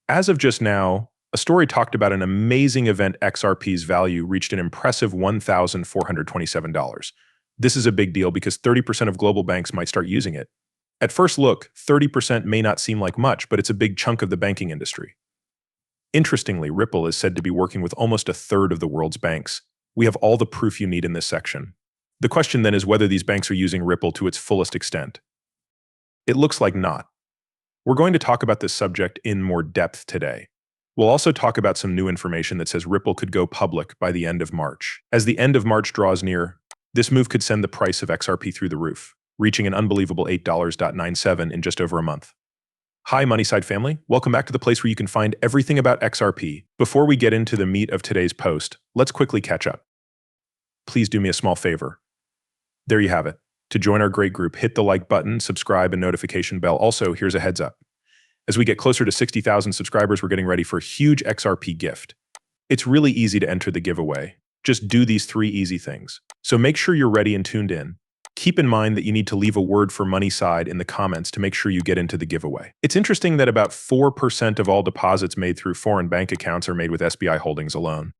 As of just now, a story talked about an amazing event XRP's value reached an impressive $1,427. This is a big deal because 30% of global banks might start using it. At first look, 30% may not seem like much, but it's a big chunk of the banking industry. Interestingly, Ripple is said to be working with almost a third of the world's banks. We have all the proof you need in this section. The question then is whether these banks are using Ripple to its fullest extent. It looks like not. We're going to talk about this subject in more depth today. We'll also talk about some new information that says Ripple could go public by the end of March. As the end of March draws near, this move could send the price of XRP through the roof, reaching an unbelievable $8.97 in just over a month. Hi, Moneyside family. Welcome back to the place where you can find everything about XRP. Before we get into the meat of today's post, let's quickly catch up. Please do me a small favor. There you have it. To join our great group, hit the like button, subscribe, and notification bell. Also, here's a heads up. As we get closer to 60,000 subscribers, we're getting ready for a huge XRP gift. It's really easy to enter the giveaway. Just do these 3 easy things. So make sure you're ready and tuned in. Keep in mind that you need to leave a word for Moneyside in the comments to make sure you get into the giveaway. It's interesting that about 4% of all deposits made through foreign bank accounts are made with SBI holdings alone.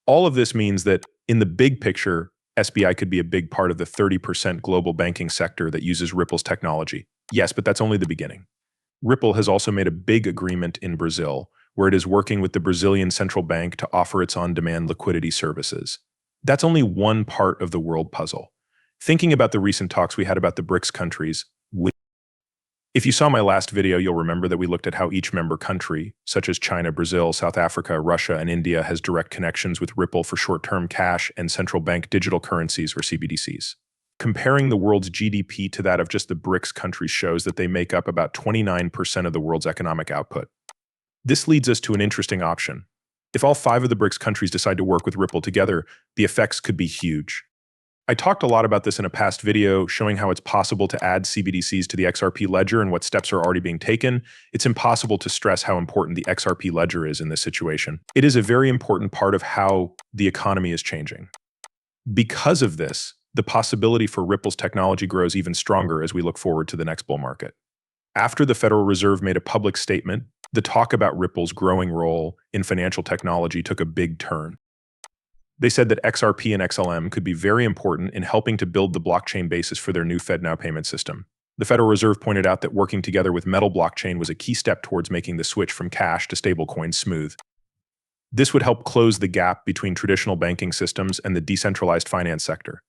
All of this means that, in the big picture, SBI could be a big part of the 30% global banking sector that uses Ripple's technology. Yes, but that's only the beginning. Ripple has also made a big agreement in Brazil, where it is working with the Brazilian central bank to offer its on-demand liquidity services. That's only one part of the world puzzle. Thinking about the recent talks we had about the BRICS countries, if you saw my last video, you'll remember that we looked at how each member country, such as China, Brazil, South Africa, Russia, and India, has direct connections with Ripple for short-term cash and central bank digital currencies, or CBDCs. Comparing the world's GDP to that of just the BRICS countries shows that they make up about 29% of the world's economic output. This leads us to an interesting option. If all 5 of the BRICS countries decide to work with Ripple together, the effects could be huge. I talked a lot about this in a past video, showing how it's possible to add CBDCs to the XRP ledger and what steps are already being taken. It's impossible to stress how important the XRP ledger is in this situation. It is a very important part of how the economy is changing. Because of this, the possibility for Ripple's technology grows even stronger as we look forward to the next bull market. After the Federal Reserve made a public statement, the talk about Ripple's growing role in financial technology took a big turn. They said that XRP and XLM could be very important in helping to build the blockchain basis for their new FedNow payment system. The Federal Reserve pointed out that working together with Metal blockchain was a key step towards making the switch from cash to stablecoins smooth. This would help close the gap between traditional banking systems and the decentralized finance sector.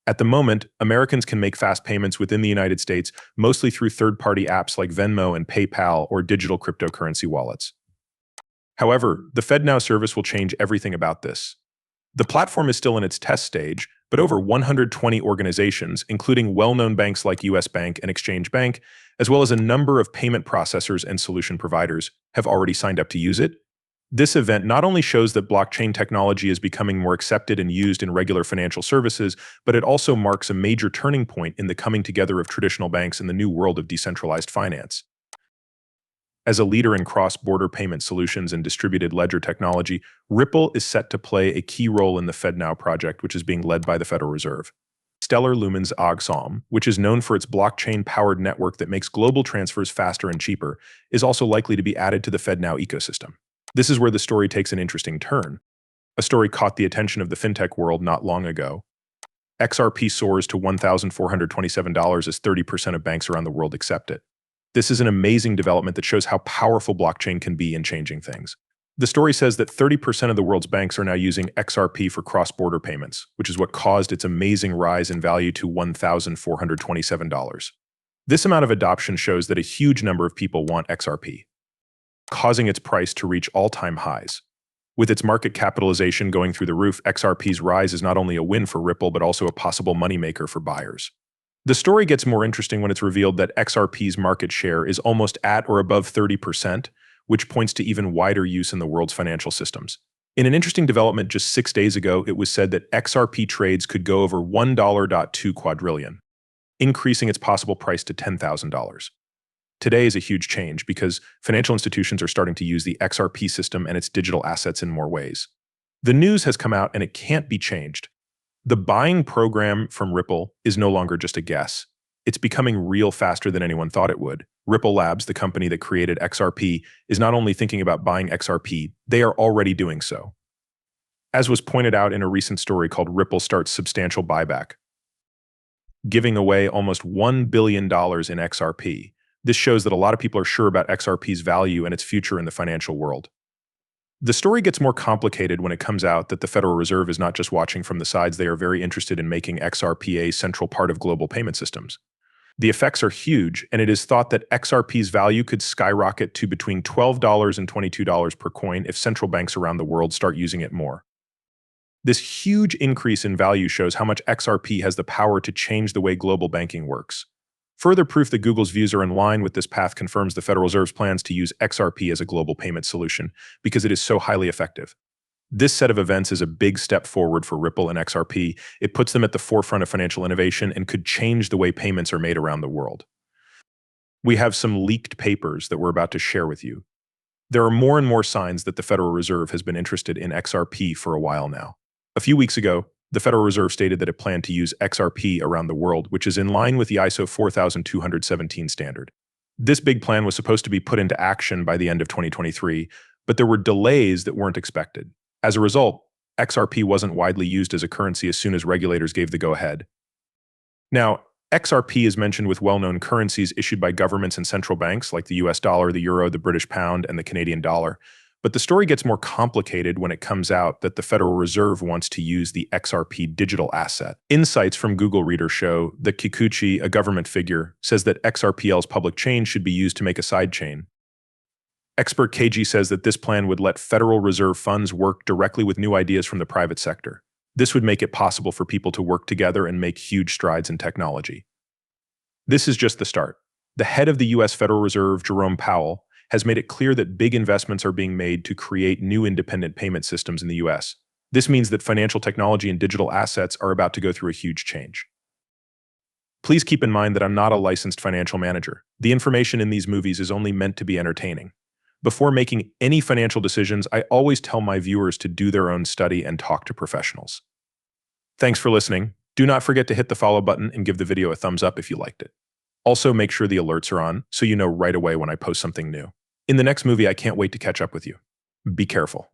At the moment, Americans can make fast payments within the United States, mostly through third-party apps like Venmo and PayPal or digital cryptocurrency wallets. However, the FedNow service will change everything about this. The platform is still in its test stage, but over 120 organizations, including well-known banks like US Bank and Exchange Bank, as well as a number of payment processors and solution providers, have already signed up to use it. This event not only shows that blockchain technology is becoming more accepted and used in regular financial services, but it also marks a major turning point in the coming together of traditional banks in the new world of decentralized finance. As a leader in cross-border payment solutions and distributed ledger technology, Ripple is set to play a key role in the FedNow project, which is being led by the Federal Reserve. Stellar Lumen's Us.Thankx, which is known for its blockchain-powered network that makes global transfers faster and cheaper, is also likely to be added to the FedNow ecosystem. This is where the story takes an interesting turn. A story caught the attention of the fintech world not long ago. XRP soars to $1,427 as 30% of banks around the world accept it. This is an amazing development that shows how powerful blockchain can be in changing things. The story says that 30% of the world's banks are now using XRP for cross-border payments, which is what caused its amazing rise in value to $1,427. This amount of adoption shows that a huge number of people want XRP, causing its price to reach all-time highs. With its market capitalization going through the roof, XRP's rise is not only a win for Ripple, but also a possible moneymaker for buyers. The story gets more interesting when it's revealed that XRP's market share is almost at or above 30%, which points to even wider use in the world's financial systems. In an interesting development just 6 days ago, it was said that XRP trades could go over $1.2 quadrillion, increasing its possible price to $10,000. Today is a huge change because financial institutions are starting to use the XRP system and its digital assets in more ways. The news has come out and it can't be changed. The buying program from Ripple is no longer just a guess. It's becoming real faster than anyone thought it would. Ripple Labs, the company that created XRP, is not only thinking about buying XRP, they are already doing so. As was pointed out in a recent story called Ripple Starts Substantial Buyback, giving away almost $1 billion in XRP. This shows that a lot of people are sure about XRP's value and its future in the financial world. The story gets more complicated when it comes out that the Federal Reserve is not just watching from the sides, they are very interested in making XRP a central part of global payment systems. The effects are huge, and it is thought that XRP's value could skyrocket to between $12 and $22 per coin if central banks around the world start using it more. This huge increase in value shows how much XRP has the power to change the way global banking works. Further proof that Google's views are in line with this path confirms the Federal Reserve's plans to use XRP as a global payment solution because it is so highly effective. This set of events is a big step forward for Ripple and XRP. It puts them at the forefront of financial innovation and could change the way payments are made around the world. We have some leaked papers that we're about to share with you. There are more and more signs that the Federal Reserve has been interested in XRP for a while now. A few weeks ago, the Federal Reserve stated that it planned to use XRP around the world, which is in line with the ISO 4217 standard. This big plan was supposed to be put into action by the end of 2023, but there were delays that weren't expected. As a result, XRP wasn't widely used as a currency as soon as regulators gave the go-ahead. Now, XRP is mentioned with well-known currencies issued by governments and central banks like the US dollar, the euro, the British pound, and the Canadian dollar. But the story gets more complicated when it comes out that the Federal Reserve wants to use the XRP digital asset. Insights from Google Reader show that Kikuchi, a government figure, says that XRPL's public chain should be used to make a sidechain. Expert KG says that this plan would let Federal Reserve funds work directly with new ideas from the private sector. This would make it possible for people to work together and make huge strides in technology. This is just the start. The head of the US Federal Reserve, Jerome Powell, has made it clear that big investments are being made to create new independent payment systems in the US. This means that financial technology and digital assets are about to go through a huge change. Please keep in mind that I'm not a licensed financial manager. The information in these movies is only meant to be entertaining. Before making any financial decisions, I always tell my viewers to do their own study and talk to professionals. Thanks for listening. Do not forget to hit the follow button and give the video a thumbs up if you liked it. Also, make sure the alerts are on so you know right away when I post something new. In the next movie, I can't wait to catch up with you. Be careful.